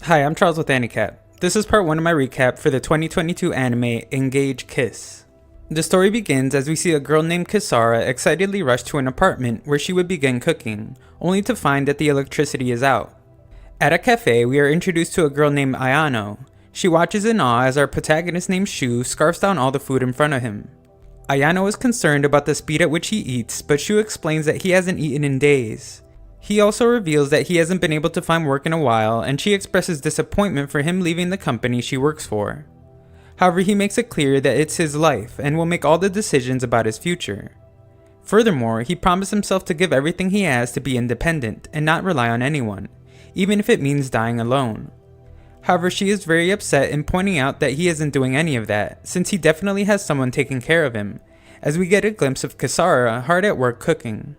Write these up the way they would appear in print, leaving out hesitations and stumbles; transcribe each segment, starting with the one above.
Hi, I'm Charles with Anycap. This is part 1 of my recap for the 2022 anime Engage Kiss. The story begins as we see a girl named Kisara excitedly rush to an apartment where she would begin cooking, only to find that the electricity is out. At a cafe, we are introduced to a girl named Ayano. She watches in awe as our protagonist named Shu scarfs down all the food in front of him. Ayano is concerned about the speed at which he eats, but Shu explains that he hasn't eaten in days. He also reveals that he hasn't been able to find work in a while, and she expresses disappointment for him leaving the company she works for. However, he makes it clear that it's his life and will make all the decisions about his future. Furthermore, he promised himself to give everything he has to be independent and not rely on anyone, even if it means dying alone. However, she is very upset in pointing out that he isn't doing any of that, since he definitely has someone taking care of him, as we get a glimpse of Kisara hard at work cooking.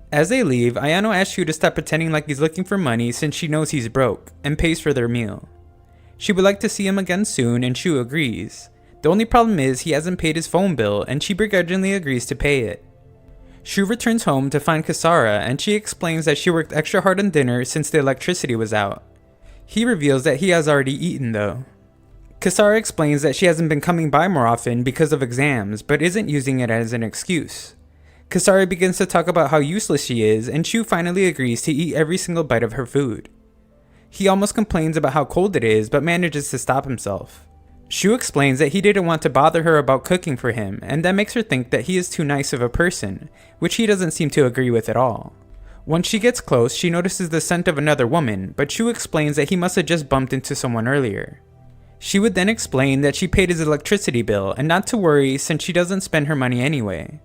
As they leave, Ayano asks Shu to stop pretending like he's looking for money since she knows he's broke, and pays for their meal. She would like to see him again soon, and Shu agrees. The only problem is he hasn't paid his phone bill, and she begrudgingly agrees to pay it. Shu returns home to find Kisara, and she explains that she worked extra hard on dinner since the electricity was out. He reveals that he has already eaten though. Kisara explains that she hasn't been coming by more often because of exams, but isn't using it as an excuse. Kisara begins to talk about how useless she is, and Shu finally agrees to eat every single bite of her food. He almost complains about how cold it is, but manages to stop himself. Shu explains that he didn't want to bother her about cooking for him, and that makes her think that he is too nice of a person, which he doesn't seem to agree with at all. Once she gets close, she notices the scent of another woman, but Shu explains that he must have just bumped into someone earlier. She would then explain that she paid his electricity bill, and not to worry since she doesn't spend her money anyway.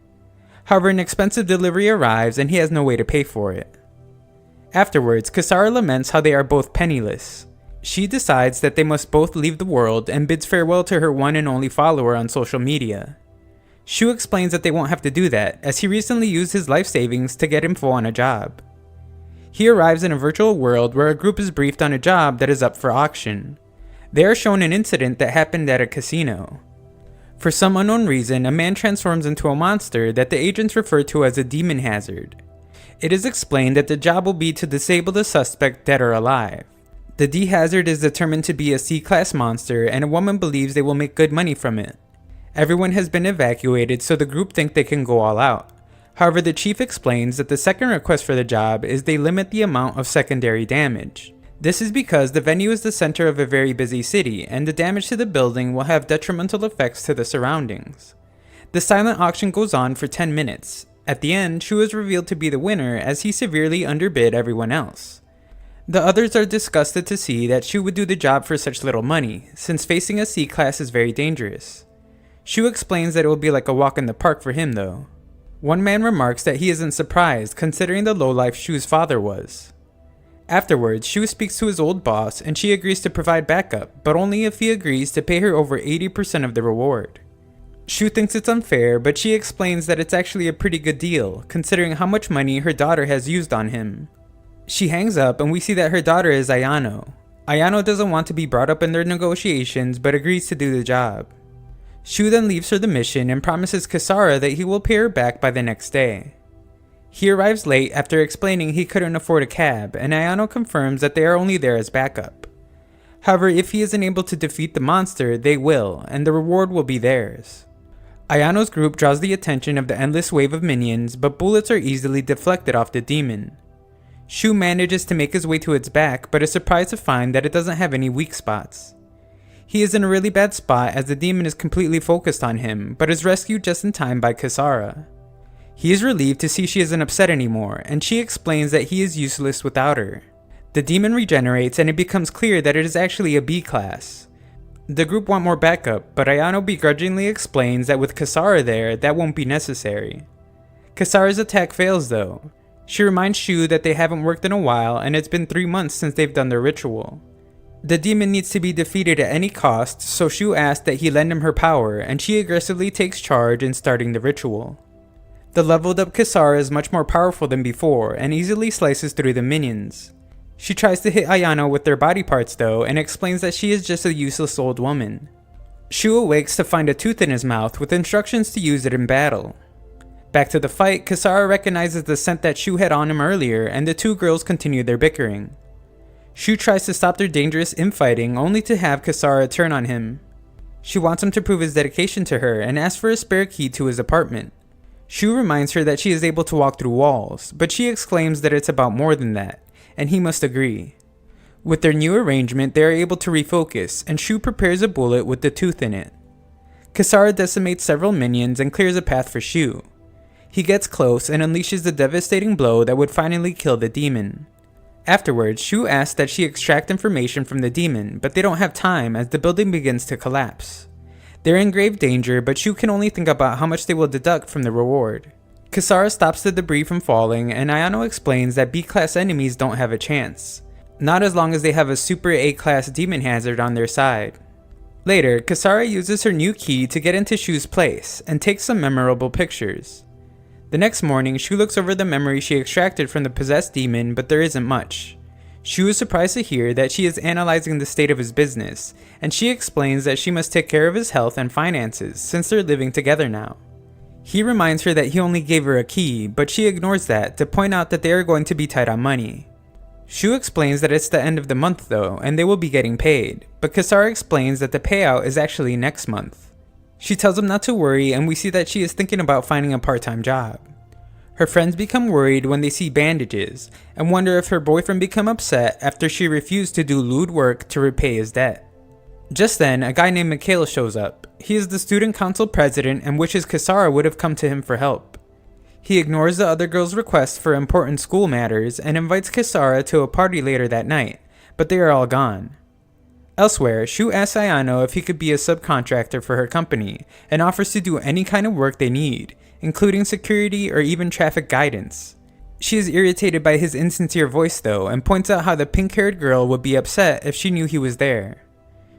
However, an expensive delivery arrives and he has no way to pay for it. Afterwards, Kisara laments how they are both penniless. She decides that they must both leave the world and bids farewell to her one and only follower on social media. Shu explains that they won't have to do that, as he recently used his life savings to get info on a job. He arrives in a virtual world where a group is briefed on a job that is up for auction. They are shown an incident that happened at a casino. For some unknown reason, a man transforms into a monster that the agents refer to as a demon hazard. It is explained that the job will be to disable the suspect dead or alive. The D hazard is determined to be a C-class monster, and a woman believes they will make good money from it. Everyone has been evacuated, so the group think they can go all out. However, the chief explains that the second request for the job is they limit the amount of secondary damage. This is because the venue is the center of a very busy city, and the damage to the building will have detrimental effects to the surroundings. The silent auction goes on for 10 minutes. At the end, Shu is revealed to be the winner as he severely underbid everyone else. The others are disgusted to see that Shu would do the job for such little money, since facing a C-class is very dangerous. Shu explains that it will be like a walk in the park for him though. One man remarks that he isn't surprised considering the lowlife Shu's father was. Afterwards, Shu speaks to his old boss and she agrees to provide backup, but only if he agrees to pay her over 80% of the reward. Shu thinks it's unfair, but she explains that it's actually a pretty good deal, considering how much money her daughter has used on him. She hangs up and we see that her daughter is Ayano. Ayano doesn't want to be brought up in their negotiations, but agrees to do the job. Shu then leaves her the mission and promises Kisara that he will pay her back by the next day. He arrives late after explaining he couldn't afford a cab, and Ayano confirms that they are only there as backup. However, if he isn't able to defeat the monster, they will, and the reward will be theirs. Ayano's group draws the attention of the endless wave of minions, but bullets are easily deflected off the demon. Shu manages to make his way to its back, but is surprised to find that it doesn't have any weak spots. He is in a really bad spot as the demon is completely focused on him, but is rescued just in time by Kisara. He is relieved to see she isn't upset anymore, and she explains that he is useless without her. The demon regenerates and it becomes clear that it is actually a B class. The group want more backup, but Ayano begrudgingly explains that with Kisara there, that won't be necessary. Kisara's attack fails though. She reminds Shu that they haven't worked in a while and it's been 3 months since they've done their ritual. The demon needs to be defeated at any cost, so Shu asks that he lend him her power, and she aggressively takes charge in starting the ritual. The leveled up Kisara is much more powerful than before and easily slices through the minions. She tries to hit Ayano with their body parts though and explains that she is just a useless old woman. Shu awakes to find a tooth in his mouth with instructions to use it in battle. Back to the fight, Kisara recognizes the scent that Shu had on him earlier and the two girls continue their bickering. Shu tries to stop their dangerous infighting only to have Kisara turn on him. She wants him to prove his dedication to her and asks for a spare key to his apartment. Shu reminds her that she is able to walk through walls, but she exclaims that it's about more than that, and he must agree. With their new arrangement, they are able to refocus, and Shu prepares a bullet with the tooth in it. Kisara decimates several minions and clears a path for Shu. He gets close and unleashes the devastating blow that would finally kill the demon. Afterwards, Shu asks that she extract information from the demon, but they don't have time as the building begins to collapse. They're in grave danger, but Shu can only think about how much they will deduct from the reward. Kisara stops the debris from falling, and Ayano explains that B-class enemies don't have a chance. Not as long as they have a super A-class demon hazard on their side. Later, Kisara uses her new key to get into Shu's place, and takes some memorable pictures. The next morning, Shu looks over the memory she extracted from the possessed demon, but there isn't much. Shu is surprised to hear that she is analyzing the state of his business, and she explains that she must take care of his health and finances since they're living together now. He reminds her that he only gave her a key, but she ignores that to point out that they are going to be tight on money. Shu explains that it's the end of the month though, and they will be getting paid, but Kisara explains that the payout is actually next month. She tells him not to worry, and we see that she is thinking about finding a part-time job. Her friends become worried when they see bandages, and wonder if her boyfriend became upset after she refused to do lewd work to repay his debt. Just then, a guy named Mikhail shows up. He is the student council president and wishes Kisara would have come to him for help. He ignores the other girl's request for important school matters and invites Kisara to a party later that night, but they are all gone. Elsewhere, Shu asks Ayano if he could be a subcontractor for her company, and offers to do any kind of work they need, including security or even traffic guidance. She is irritated by his insincere voice though, and points out how the pink-haired girl would be upset if she knew he was there.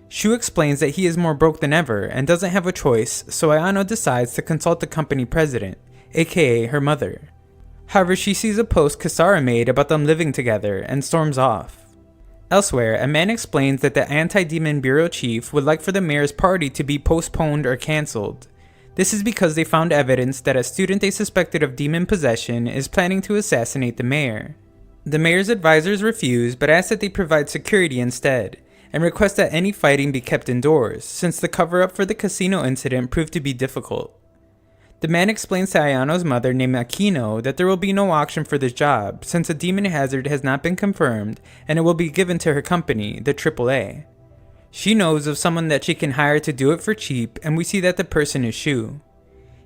Shu explains that he is more broke than ever and doesn't have a choice, so Ayano decides to consult the company president, aka her mother. However, she sees a post Kisara made about them living together and storms off. Elsewhere, a man explains that the Anti-Demon Bureau chief would like for the mayor's party to be postponed or cancelled. This is because they found evidence that a student they suspected of demon possession is planning to assassinate the mayor. The mayor's advisors refuse, but ask that they provide security instead, and request that any fighting be kept indoors, since the cover-up for the casino incident proved to be difficult. The man explains to Ayano's mother named Akino that there will be no auction for this job, since a demon hazard has not been confirmed, and it will be given to her company, the AAA. She knows of someone that she can hire to do it for cheap, and we see that the person is Shu.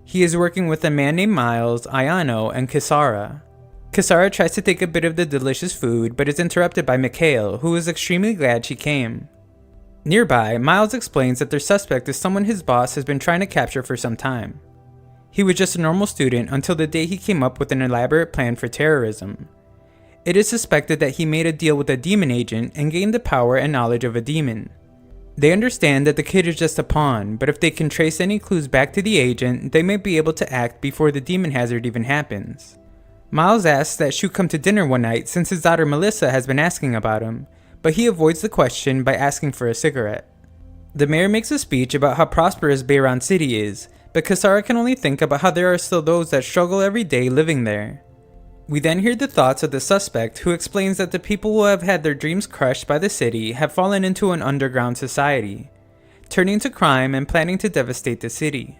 He is working with a man named Miles, Ayano, and Kisara. Kisara tries to take a bit of the delicious food, but is interrupted by Mikhail, who is extremely glad she came. Nearby, Miles explains that their suspect is someone his boss has been trying to capture for some time. He was just a normal student until the day he came up with an elaborate plan for terrorism. It is suspected that he made a deal with a demon agent and gained the power and knowledge of a demon. They understand that the kid is just a pawn, but if they can trace any clues back to the agent, they may be able to act before the demon hazard even happens. Miles asks that Shu come to dinner one night since his daughter Melissa has been asking about him, but he avoids the question by asking for a cigarette. The mayor makes a speech about how prosperous Beiran City is, but Kisara can only think about how there are still those that struggle every day living there. We then hear the thoughts of the suspect, who explains that the people who have had their dreams crushed by the city have fallen into an underground society, turning to crime and planning to devastate the city.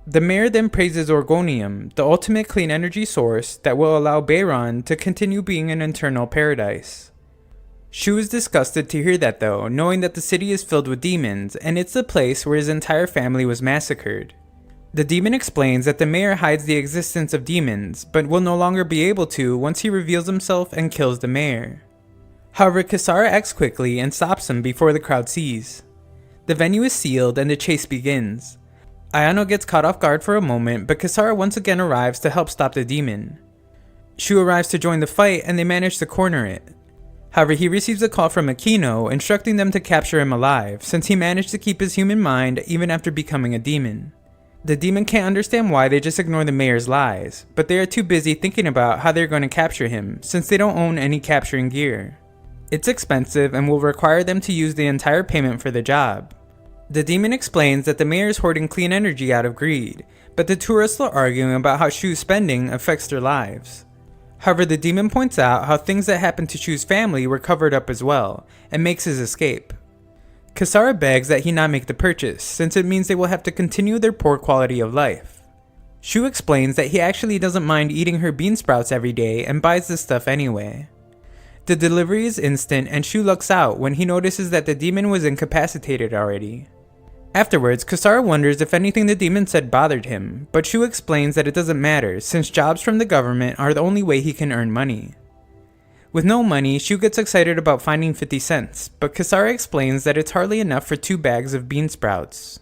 The mayor then praises Orgonium, the ultimate clean energy source that will allow Beiran to continue being an eternal paradise. Shu is disgusted to hear that though, knowing that the city is filled with demons, and it's the place where his entire family was massacred. The demon explains that the mayor hides the existence of demons, but will no longer be able to once he reveals himself and kills the mayor. However, Kisara acts quickly and stops him before the crowd sees. The venue is sealed and the chase begins. Ayano gets caught off guard for a moment, but Kisara once again arrives to help stop the demon. Shu arrives to join the fight and they manage to corner it. However, he receives a call from Akino instructing them to capture him alive, since he managed to keep his human mind even after becoming a demon. The demon can't understand why they just ignore the mayor's lies, but they are too busy thinking about how they're going to capture him, since they don't own any capturing gear. It's expensive and will require them to use the entire payment for the job. The demon explains that the mayor is hoarding clean energy out of greed, but the tourists are arguing about how Shu's spending affects their lives. However, the demon points out how things that happened to Shu's family were covered up as well, and makes his escape. Kisara begs that he not make the purchase, since it means they will have to continue their poor quality of life. Shu explains that he actually doesn't mind eating her bean sprouts every day and buys this stuff anyway. The delivery is instant and Shu lucks out when he notices that the demon was incapacitated already. Afterwards, Kisara wonders if anything the demon said bothered him, but Shu explains that it doesn't matter since jobs from the government are the only way he can earn money. With no money, Shu gets excited about finding 50 cents, but Kisara explains that it's hardly enough for 2 bags of bean sprouts.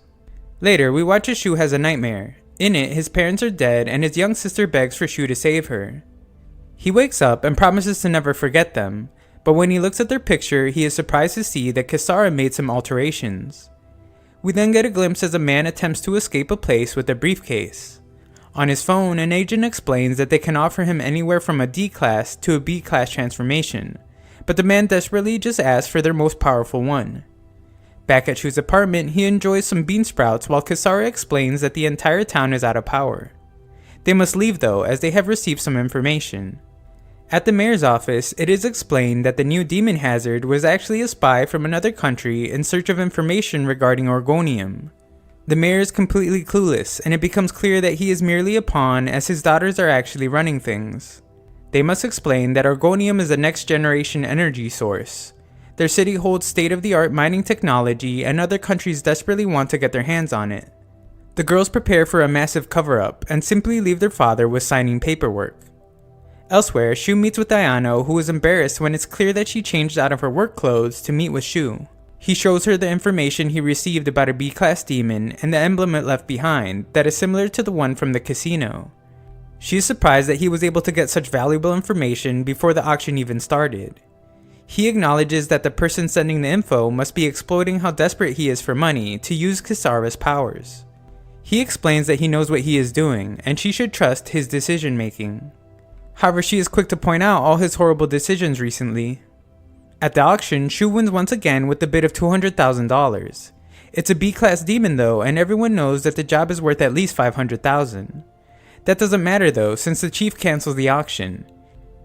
Later, we watch as Shu has a nightmare. In it, his parents are dead and his young sister begs for Shu to save her. He wakes up and promises to never forget them, but when he looks at their picture, he is surprised to see that Kisara made some alterations. We then get a glimpse as a man attempts to escape a place with a briefcase. On his phone, an agent explains that they can offer him anywhere from a D-class to a B-class transformation, but the man desperately just asks for their most powerful one. Back at Shu's apartment, he enjoys some bean sprouts while Kisara explains that the entire town is out of power. They must leave though, as they have received some information. At the mayor's office, it is explained that the new demon hazard was actually a spy from another country in search of information regarding Orgonium. The mayor is completely clueless, and it becomes clear that he is merely a pawn as his daughters are actually running things. They must explain that Orgonium is a next-generation energy source. Their city holds state-of-the-art mining technology and other countries desperately want to get their hands on it. The girls prepare for a massive cover-up and simply leave their father with signing paperwork. Elsewhere, Shu meets with Ayano, who is embarrassed when it's clear that she changed out of her work clothes to meet with Shu. He shows her the information he received about a B-class demon and the emblem it left behind that is similar to the one from the casino. She is surprised that he was able to get such valuable information before the auction even started. He acknowledges that the person sending the info must be exploiting how desperate he is for money to use Kisara's powers. He explains that he knows what he is doing and she should trust his decision making. However, she is quick to point out all his horrible decisions recently. At the auction, Shu wins once again with the bid of $200,000. It's a B-class demon though, and everyone knows that the job is worth at least $500,000. That doesn't matter though, since the chief cancels the auction.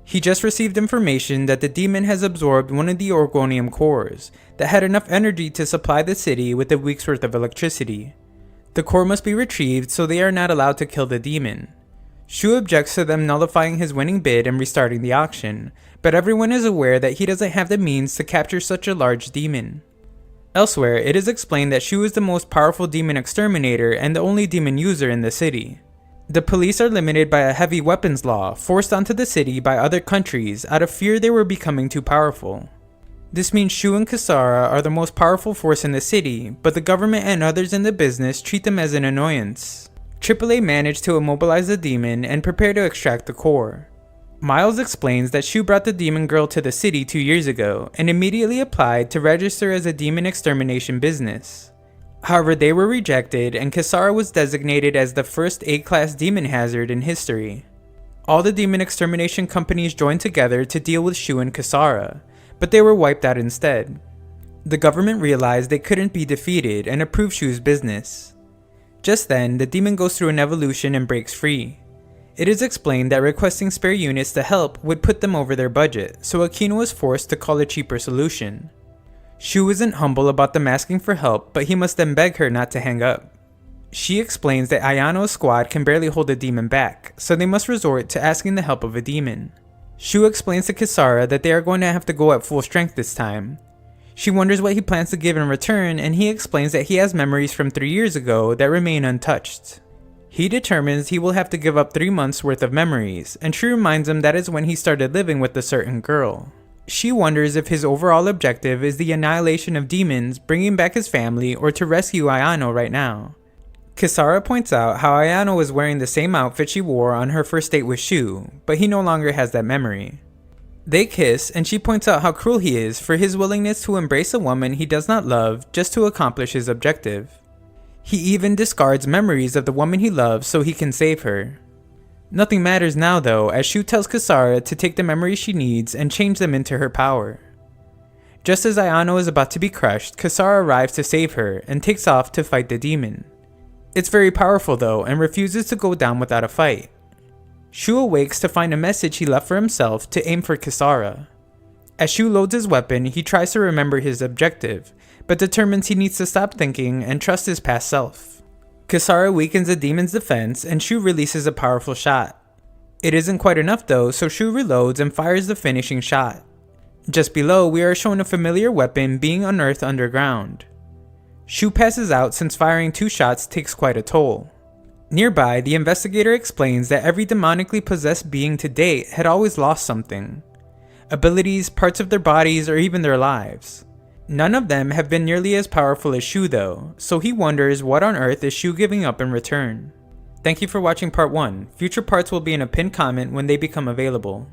He just received information that the demon has absorbed one of the Orgonium cores that had enough energy to supply the city with a week's worth of electricity. The core must be retrieved, so they are not allowed to kill the demon. Shu objects to them nullifying his winning bid and restarting the auction, but everyone is aware that he doesn't have the means to capture such a large demon. Elsewhere, it is explained that Shu is the most powerful demon exterminator and the only demon user in the city. The police are limited by a heavy weapons law forced onto the city by other countries out of fear they were becoming too powerful. This means Shu and Kisara are the most powerful force in the city, but the government and others in the business treat them as an annoyance. AAA managed to immobilize the demon and prepare to extract the core. Miles explains that Shu brought the demon girl to the city 2 years ago and immediately applied to register as a demon extermination business. However, they were rejected and Kisara was designated as the first A-class demon hazard in history. All the demon extermination companies joined together to deal with Shu and Kisara, but they were wiped out instead. The government realized they couldn't be defeated and approved Shu's business. Just then, the demon goes through an evolution and breaks free. It is explained that requesting spare units to help would put them over their budget, so Akino was forced to call a cheaper solution. Shu isn't humble about them asking for help, but he must then beg her not to hang up. She explains that Ayano's squad can barely hold the demon back, so they must resort to asking the help of a demon. Shu explains to Kisara that they are going to have to go at full strength this time. She wonders what he plans to give in return, and he explains that he has memories from 3 years ago that remain untouched. He determines he will have to give up 3 months worth of memories, and she reminds him that is when he started living with a certain girl. She wonders if his overall objective is the annihilation of demons, bringing back his family, or to rescue Ayano right now. Kisara points out how Ayano was wearing the same outfit she wore on her first date with Shu, but he no longer has that memory. They kiss, and she points out how cruel he is for his willingness to embrace a woman he does not love just to accomplish his objective. He even discards memories of the woman he loves so he can save her. Nothing matters now though, as Shu tells Kisara to take the memories she needs and change them into her power. Just as Ayano is about to be crushed, Kisara arrives to save her and takes off to fight the demon. It's very powerful though and refuses to go down without a fight. Shu awakes to find a message he left for himself to aim for Kisara. As Shu loads his weapon, he tries to remember his objective, but determines he needs to stop thinking and trust his past self. Kisara weakens the demon's defense and Shu releases a powerful shot. It isn't quite enough though, so Shu reloads and fires the finishing shot. Just below, we are shown a familiar weapon being unearthed underground. Shu passes out since firing 2 shots takes quite a toll. Nearby, the investigator explains that every demonically possessed being to date had always lost something. Abilities, parts of their bodies, or even their lives. None of them have been nearly as powerful as Shu though, so he wonders what on earth is Shu giving up in return. Thank you for watching part 1. Future parts will be in a pinned comment when they become available.